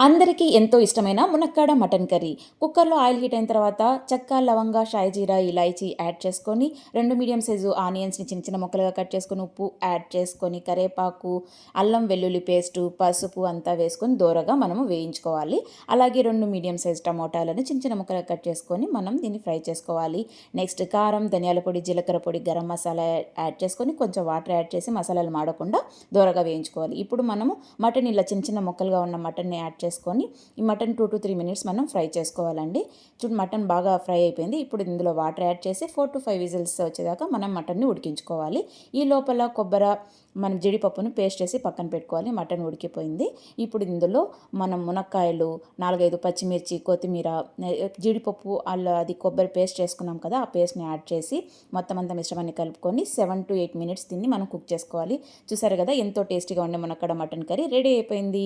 అందరికీ ఎంతో ఇష్టమైన మునక్కాడ మటన్ కర్రీ. కుక్కర్‌లో ఆయిల్ హీట్ అయిన తర్వాత చెక్క, లవంగ, షాయి జీరా, ఇలాయచీ యాడ్ చేసుకొని 2 మీడియం సైజు ఆనియన్స్‌ని చిన్న చిన్న ముక్కలుగా కట్ చేసుకొని, ఉప్పు యాడ్ చేసుకొని, కరివేపాకు, అల్లం వెల్లుల్లి పేస్టు, పసుపు అంతా వేసుకొని దోరగా మనము వేయించుకోవాలి. అలాగే 2 మీడియం సైజు టమోటాలను చిన్న చిన్న ముక్కలుగా కట్ చేసుకొని మనం దీన్ని ఫ్రై చేసుకోవాలి. నెక్స్ట్ కారం, ధనియాల పొడి, జీలకర్ర పొడి, గరం మసాలా యాడ్ చేసుకొని కొంచెం వాటర్ యాడ్ చేసి మసాలాలు మాడకుండా దోరగా వేయించుకోవాలి. ఇప్పుడు మనము మటన్ ఇలా చిన్న చిన్న ముక్కలుగా ఉన్న మటన్‌ని యాడ్ చేసుకొని ఈ మటన్ 2-3 మినిట్స్ మనం ఫ్రై చేసుకోవాలండి. చూడు మటన్ బాగా ఫ్రై అయిపోయింది. ఇప్పుడు ఇందులో వాటర్ యాడ్ చేసి 4-5 విజిల్స్ వచ్చేదాకా మనం మటన్ని ఉడికించుకోవాలి. ఈ లోపల మనం జీడిపప్పును పేస్ట్ చేసి పక్కన పెట్టుకోవాలి. మటన్ ఉడికిపోయింది. ఇప్పుడు ఇందులో మనం మునక్కాయలు, 4-5 పచ్చిమిర్చి, కొత్తిమీర, జీడిపప్పు అది కొబ్బరి పేస్ట్ చేసుకున్నాం కదా, ఆ పేస్ట్ని యాడ్ చేసి మొత్తం అంతా మిశ్రమాన్ని కలుపుకొని 7-8 మినిట్స్ దీన్ని మనం కుక్ చేసుకోవాలి. చూసారు కదా ఎంతో టేస్టీగా ఉండే మునక్కాడ మటన్ కర్రీ రెడీ అయిపోయింది.